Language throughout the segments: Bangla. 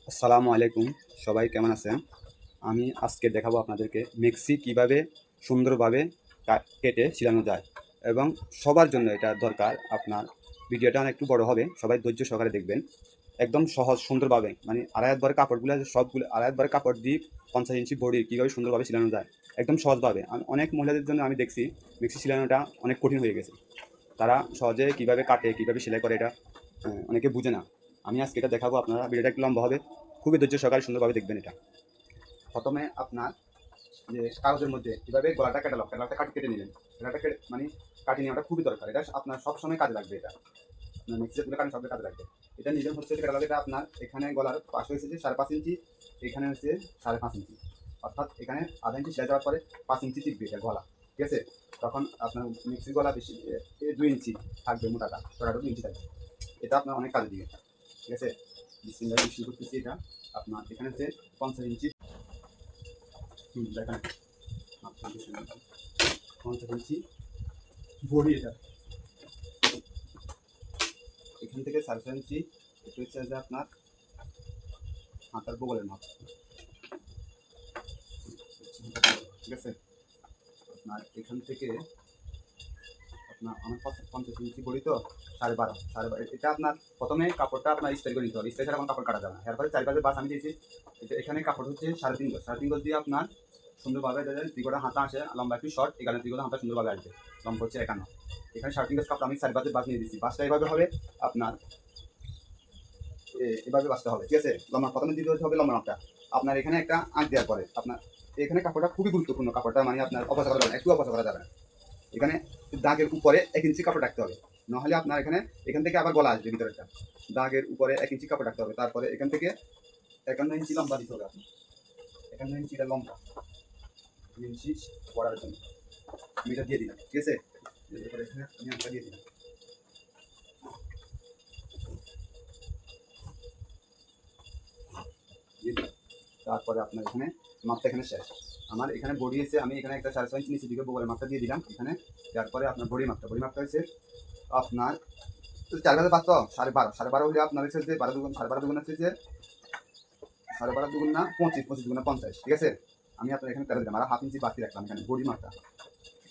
আসসালামু আলাইকুম। সবাই কেমন আছেন? আমি আজকে দেখাবো আপনাদেরকে মেক্সি কিভাবে সুন্দরভাবে কেটে ছিলানো যায় এবং সবার জন্য এটা দরকার। আপনার ভিডিওটা অনেক একটু বড় হবে, সবাই ধৈর্য সহকারে দেখবেন। একদম সহজ সুন্দরভাবে, মানে আড়াই হাত ভরে কাপড়গুলো সবগুলো আড়াই হাত ভরে কাপড় দিয়ে 50 ইঞ্চি বডি কীভাবে সুন্দরভাবে ছিলানো যায় একদম সহজভাবে। অনেক মহিলাদের জন্য আমি দেখছি মেক্সি ছিলানোটা অনেক কঠিন হয়ে গেছে। তারা সহজে কীভাবে কাটে, কীভাবে সেলাই করে এটা অনেকে বুঝে না। আমি আজকে এটা দেখাবো, আপনারা ভিডিওটা একটু লম্বা হবে, খুবই ধৈর্য সহকারে সুন্দরভাবে দেখবেন এটা। প্রথমে আপনার যে কাগজের মধ্যে কীভাবে গলাটা গলাটা কেটে নিলেন, গলাটা কেটে মানে কাটিয়ে নেওয়াটা খুবই দরকার। এটা আপনার সবসময় কাজে লাগবে। এটা আপনার মিক্সিতে তুলে কাটেন সবসময় কাজে লাগবে। এটা নিজের হচ্ছে এটা আপনার এখানে গলার পাশে হয়েছে যে 5.5 ইঞ্চি, এখানে হচ্ছে 5.5 ইঞ্চি, অর্থাৎ এখানে আধা ইঞ্চি সেলাই দেওয়ার পরে 5 ইঞ্চি টিকবে এটা গলা, ঠিক আছে? তখন আপনার মিক্সির গলা বেশি 2 ইঞ্চি থাকবে, মোটাটা ছোটাটা 2 ইঞ্চি থাকবে। এটা আপনার অনেক কাজে দিবে, ঠিক আছে? বিসমিল্লাহ শুরু করতেছি। এটা আপনার এখানে হচ্ছে 50 ইঞ্চি, দেখেন 50 ইঞ্চি বডি। এটা এখান থেকে 4.5 ইঞ্চি, এটা হচ্ছে যে আপনার হাতার বগলের মাপ, ঠিক আছে? আপনার এখান থেকে আপনার আমার 50 ইঞ্চি বডি তো 12.5 এটা আপনার প্রথমে কাপড়টা আপনার ইস্ত্রি করে নিতে হবে। ইস্ত্রি ছাড়া কোনো কাপড় কাটা যাবে না। এরপরে 4 বাস আমি দিয়েছি। এটা এখানে কাপড় হচ্ছে 3.5 গজ দিয়ে আপনার সুন্দরভাবে ত্রিকোটা হাতা আসে, লম্বা একটু শর্ট, এখানে ত্রিকোটা হাতা সুন্দরভাবে আসবে। লম্বা হচ্ছে 51। এখানে 3.5 গজ কাপড় আমি 4 বাস নিয়ে দিচ্ছি। বাসটা এইভাবে হবে আপনার, এভাবে বাসতে হবে, ঠিক আছে? লম্বা প্রথমে দিতে হবে লম্বা মাপটা। আপনার এখানে একটা আঁক দেওয়ার পরে আপনার এখানে কাপড়টা খুবই গুরুত্বপূর্ণ। কাপড়টা মানে আপনার অপচয় করা যাবে না, একটু অপচয় করা যাবে না। এখানে দাগের উপরে 1 ইঞ্চি কাপড় রাখতে হবে, নাহলে আপনার এখান থেকে আবার গলা আসবে ভিতরেরটা। দাগের উপরে 1 ইঞ্চি কাপড় রাখতে হবে। তারপরে এখান থেকে 51 ইঞ্চি লম্বা দিতে হবে আপনি। 51 ইঞ্চিটা লম্বা, 2 ইঞ্চি বড়ার জন্য আমি এটা দিয়ে দিলাম, ঠিক আছে? এরপরে এখানে আমি আঁকা দিয়ে দিলাম। তারপরে আপনার এখানে মাপটা এখানে শেষ। আমার এখানে বডি আছে, আমি এখানে একটা 6.5 ইঞ্চি নিচে দিকে বগলের মাপটা দিয়ে দিলাম এখানে। তারপরে আপনার বডি মাপটা হচ্ছে আপনার 4 বাজে 5 তো 12.5, 12.5 হলে আপনার হচ্ছে যে 12 দুগুণ 12.5 দুগুণ হচ্ছে যে 12.5 দুগুণ না 25, 25 দুগুণ 50, ঠিক আছে? আমি আপনার এখানে 13 দিলাম, আর 1/2 ইঞ্চি বাড়তি রাখলাম এখানে বডি মাপটা।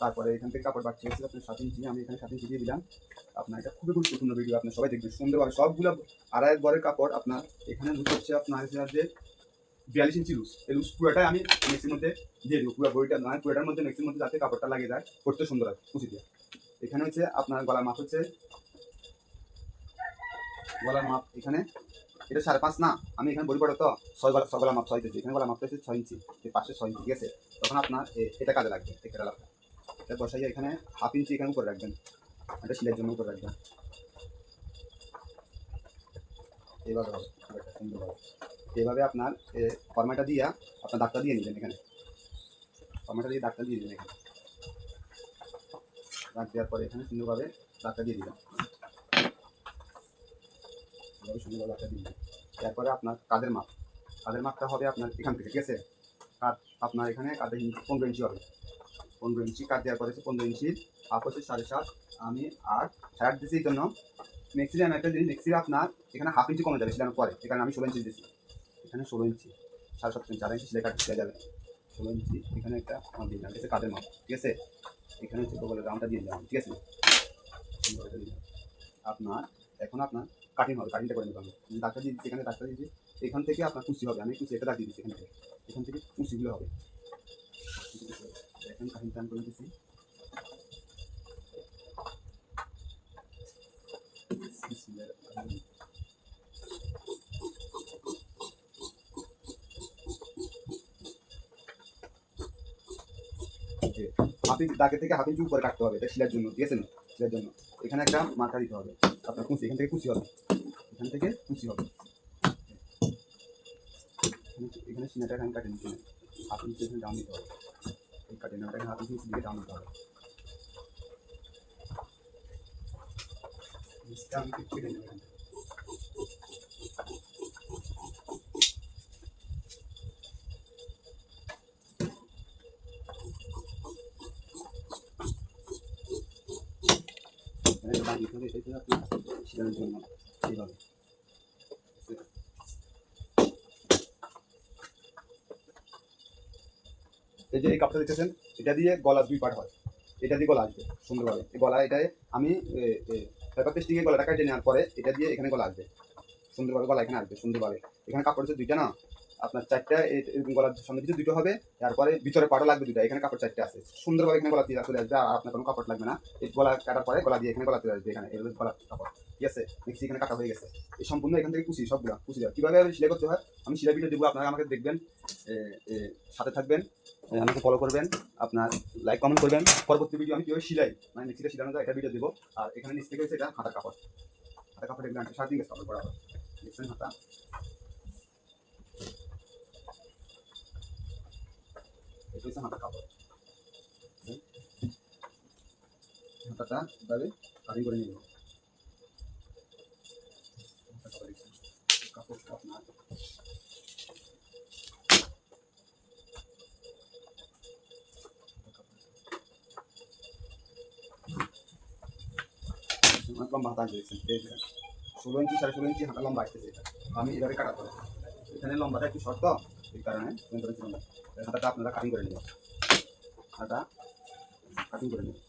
তারপরে এখান থেকে কাপড় বাড়তি হচ্ছে আপনার 7 ইঞ্চি, আমি এখানে 7 ইঞ্চি দিয়ে দিলাম। আপনার এটা খুবই গুরুত্বপূর্ণ ভিডিও, আপনার সবাই দেখবেন সুন্দরভাবে। সবগুলো আড়াই বরের কাপড় আপনার এখানে লুজ হচ্ছে আপনার যে 42 ইঞ্চি লুজ। এই লুজ পুরোটাই আমি মিক্সির মধ্যে দিয়ে দেবো, পুরো বইটা নয় পুরোটার মধ্যে মিক্সির মধ্যে যাতে কাপড়টা লাগিয়ে যায়, করতে সুন্দর হয় কুচি দিয়ে। এখানে হচ্ছে আপনার গলার মাপ হচ্ছে, গলার মাপ এখানে এটা 5.5 না, আমি এখানে বড়ি পড়ে তো 6 গলার মাপ 6 দিয়েছি। এখানে গলার মাপটা হচ্ছে 6 ইঞ্চি, এই পাশে 6 ইঞ্চি, ঠিক আছে? তখন আপনার এটা কাজে লাগবে। এটা বসাইয়া এখানে 1/2 ইঞ্চি এখানে উপরে রাখবেন, এটা সেলাইয়ের জন্য উপরে রাখবেন। এইভাবে হবে সুন্দরভাবে। এইভাবে আপনার ফর্মাটা দিয়া আপনার দাগটা দিয়ে নেবেন এখানে, ফর্মাটা দিয়ে দাগটা দিয়ে দেবেন এখানে। দাগ দেওয়ার পরে এখানে সুন্দরভাবে দাগটা দিয়ে দিলাম, সুন্দরভাবে দাগটা দিয়ে দিলাম। তারপরে আপনার কাঁধের মাপটা হবে আপনার এখান থেকে, ঠিক আছে? কাঁধ আপনার এখানে কাঁধে 15 ইঞ্চি হবে। 15 ইঞ্চি কাঁধ দেওয়ার পরে 15 ইঞ্চি হাফ হচ্ছে 7.5, আমি 8 দিচ্ছি। এই জন্য মিক্সির আমি একটা জিনিস মিক্সির আপনার এখানে 1/2 ইঞ্চি কমে যাবে সেটার পরে, এখানে আমি 16 ইঞ্চি দিচ্ছি। এখানে 16 ইঞ্চি 7.5 ইঞ্চি 4 ইঞ্চি সেলাই কাটতে যাবে। 16 ইঞ্চি এখানে একটা আমার দিলাম, ঠিক আছে? কাঁধের মাপ, ঠিক আছে? এখানে হচ্ছে বলে রাউন্ডটা দিয়ে দিলাম, ঠিক আছে? আপনার এখন আপনার কাটিং হবে, কাটিংটা করে নেবেন। ডাক্তার দিয়েছি এখানে, ডাক্তার দিয়েছি এখান থেকে আপনার কুচি হবে। আমি কুচি এটা দাগ দিয়ে দিচ্ছি এখান থেকে কুচিগুলো হবে। এখন কাটিংটা আমি করে দিচ্ছি। দাগে থেকে 1/2 ইঞ্চি উপরে কাটতে হবে, এটা শিলার জন্য, ঠিক আছে? শিলার জন্য এখানে একটা মাথা দিতে হবে আপনার কুচি, এখান থেকে কুচি হবে, এখান থেকে কুচি হবে। এখানে সিনাটা এখানে কাটে নিতে হবে, 1/2 ইঞ্চি এখানে ডাউন দিতে হবে। এই কাটে নেওয়াটা এখানে 1/2 ইঞ্চি দিকে ডাউন দিতে হবে। আমি কেটে নেব এখান থেকে। দাগ দিতে হবে, এটাই আপনার শিলার জন্য এইভাবে। এই যে এই কাপটা দেখতেছেন, এটা দিয়ে গলা 2 পার্ট হয়, এটা দিয়ে গলা আসবে সুন্দরভাবে। এই গলা এটাই আমি পেপার পেস্টিং এ গলাটা কেটে নেওয়ার পরে এটা দিয়ে এখানে গলা আসবে সুন্দরভাবে, গলা এখানে আসবে সুন্দরভাবে। এখানে কাপড় হচ্ছে 2টা না, আপনার 4টা, এরকম গলার সামনে কিছু 2টো হবে, তারপরে ভিতরে পাড়ও লাগবে 2টা, এখানে কাপড় 4টে আছে সুন্দরভাবে, এখানে গলা দিয়ে চলে আসবে, আর আপনার কোনো কাপড় লাগবে না। এই গলা কাটার পরে গলা দিয়ে এখানে গলা চলে আসবে, এখানে এর গলা কাপড়, ঠিক আছে। মিক্সি এখানে কাটা হয়ে গেছে, এই সম্পূর্ণ এখান থেকে কুচি, সবগুলো কুচি দেওয়া। কীভাবে সেলাই করতে হয় আমি সেলাই ভিডিও দেবো, আপনারা আমাকে দেখবেন, সাথে থাকবেন, আমাকে ফলো করবেন, আপনার লাইক কমেন্ট করবেন। পরবর্তী ভিডিও আমি কীভাবে সেলাই মানে মিক্সিটা সেলানো যায় এটা ভিডিও দেবো। আর এখানে নিচ থেকে হচ্ছে এটা হাতার কাপড়, হাতার কাপড় এগুলো 3.5 গেছে কাপড় করা হয়, দেখছেন হাতা, এটা হচ্ছে হাতার কাপড়। হাতাটা এভাবে কাটিং করে নিব, কাপড়টা আপনার অনেক লম্বা হাতা দিয়েছেন, 16 ইঞ্চি 16.5 ইঞ্চি হাতা লম্বা আসতেছে, এটা আমি এভাবে কাটাতে হবে। এখানে লম্বাটা একটু শর্ট, এই কারণে হাতাটা আপনারা কাটিং করে নেবেন, হাতা কাটিং করে নেবেন।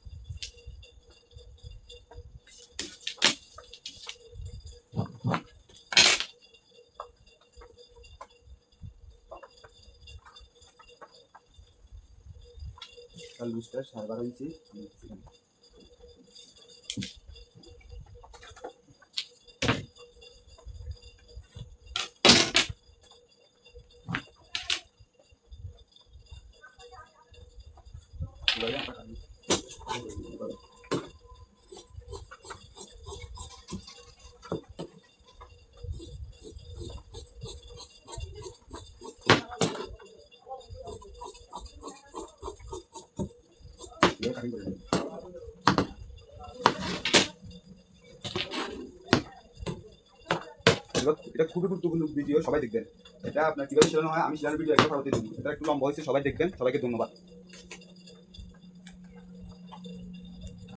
লুজটা 12.5 ইঞ্চি আমি দিচ্ছিলাম। কাটিং করে নেবেন। এটা খুবই গুরুত্বপূর্ণ ভিডিও, সবাই দেখবেন। এটা আপনার কীভাবে সেলানো হয় আমি সেলানোর ভিডিও একটা পরবর্তী দেবো। এটা একটু লম্বা হয়েছে, সবাই দেখবেন। সবাইকে ধন্যবাদ।